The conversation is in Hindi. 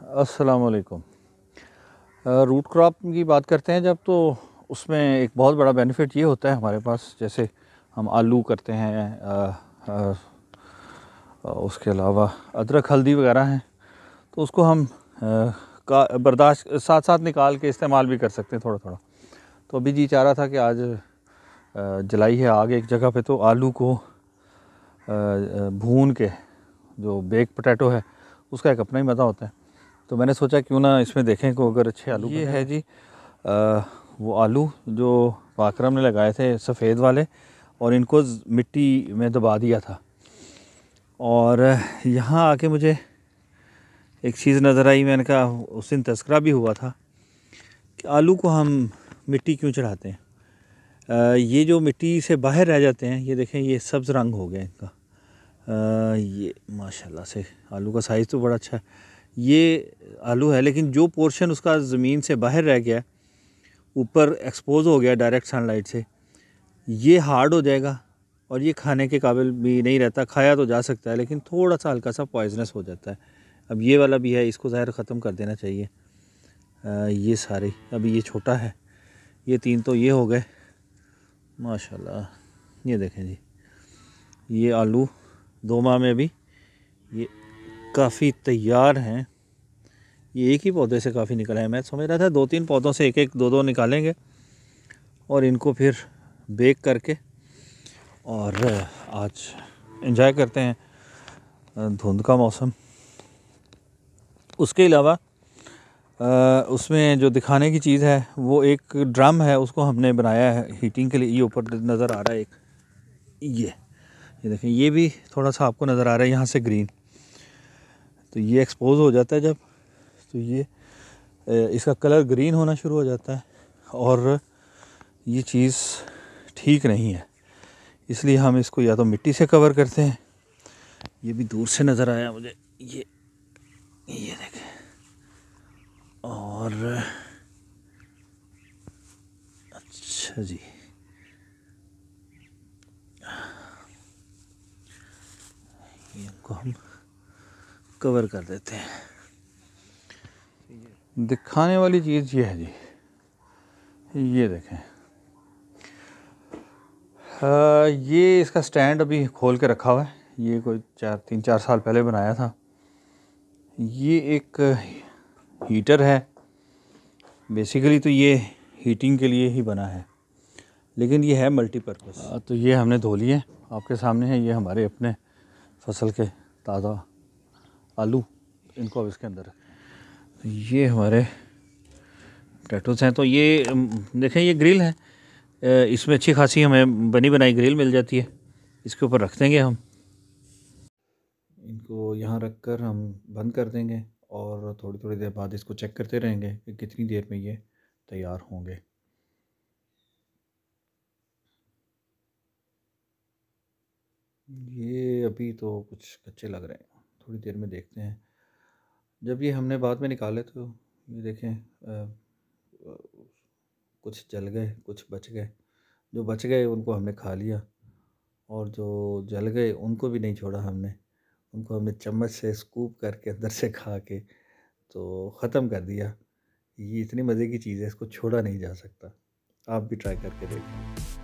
अस्सलाम वालेकुम। रूट क्रॉप की बात करते हैं जब, तो उसमें एक बहुत बड़ा बेनिफिट ये होता है हमारे पास, जैसे हम आलू करते हैं, उसके अलावा अदरक हल्दी वगैरह हैं, तो उसको हम का बर्दाश्त साथ साथ निकाल के इस्तेमाल भी कर सकते हैं थोड़ा थोड़ा। तो अभी जी चाह रहा था कि आज जलाई है आग एक जगह पे, तो आलू को भून के, जो बेक पोटैटो है उसका एक अपना ही मज़ा होता है। तो मैंने सोचा क्यों ना इसमें देखें को अगर अच्छे आलू ये है जी। वो आलू जो पाकरम ने लगाए थे सफ़ेद वाले, और इनको मिट्टी में दबा दिया था। और यहाँ आके मुझे एक चीज़ नज़र आई, मैंने कहा, उस दिन तज़किरा भी हुआ था कि आलू को हम मिट्टी क्यों चढ़ाते हैं। ये जो मिट्टी से बाहर रह जाते हैं, ये देखें, ये सब्ज़ रंग हो गया इनका। ये माशाल्लाह से आलू का साइज़ तो बड़ा अच्छा है। ये आलू है, लेकिन जो पोर्शन उसका ज़मीन से बाहर रह गया, ऊपर एक्सपोज हो गया डायरेक्ट सनलाइट से, ये हार्ड हो जाएगा और ये खाने के काबिल भी नहीं रहता। खाया तो जा सकता है, लेकिन थोड़ा सा हल्का सा पॉइजनस हो जाता है। अब ये वाला भी है, इसको ज़ाहिर ख़त्म कर देना चाहिए। ये सारे, अभी ये छोटा है, ये 3 तो ये हो गए माशाल्लाह। ये देखें जी, ये आलू 2 माह में अभी ये काफ़ी तैयार हैं। ये एक ही पौधे से काफ़ी निकला है। मैं समझ रहा था 2-3 पौधों से एक एक 2-2 निकालेंगे और इनको फिर बेक करके और आज एंजॉय करते हैं धुंध का मौसम। उसके अलावा उसमें जो दिखाने की चीज़ है, वो एक ड्रम है, उसको हमने बनाया है हीटिंग के लिए। ये ऊपर नज़र आ रहा है एक, ये देखें, ये भी थोड़ा सा आपको नज़र आ रहा है यहाँ से ग्रीन। तो ये एक्सपोज हो जाता है जब, तो ये इसका कलर ग्रीन होना शुरू हो जाता है, और ये चीज़ ठीक नहीं है। इसलिए हम इसको या तो मिट्टी से कवर करते हैं, ये भी दूर से नज़र आया मुझे, ये देखें, और अच्छा जी, इनको हम कवर कर देते हैं। दिखाने वाली चीज़ ये है जी, ये देखें, ये इसका स्टैंड अभी खोल के रखा हुआ है। ये कोई 3-4 साल पहले बनाया था। ये एक हीटर है बेसिकली, तो ये हीटिंग के लिए ही बना है, लेकिन ये है मल्टीपर्पज़। तो ये हमने धो लिए, आपके सामने है, ये हमारे अपने फसल के ताज़ा आलू, इनको अब इसके अंदर। ये हमारे पोटैटोज़ हैं। तो ये देखें, ये ग्रिल है, इसमें अच्छी खासी हमें बनी बनाई ग्रिल मिल जाती है। इसके ऊपर रख देंगे हम इनको, यहाँ रख कर हम बंद कर देंगे, और थोड़ी थोड़ी देर बाद इसको चेक करते रहेंगे कि कितनी देर में ये तैयार होंगे। ये अभी तो कुछ कच्चे लग रहे हैं, थोड़ी देर में देखते हैं। जब ये हमने बाद में निकाले तो ये देखें, कुछ जल गए, कुछ बच गए। जो बच गए उनको हमने खा लिया, और जो जल गए उनको भी नहीं छोड़ा हमने, उनको हमने चम्मच से स्कूप करके अंदर से खा के तो ख़त्म कर दिया। ये इतनी मज़े की चीज़ है, इसको छोड़ा नहीं जा सकता। आप भी ट्राई करके देखें।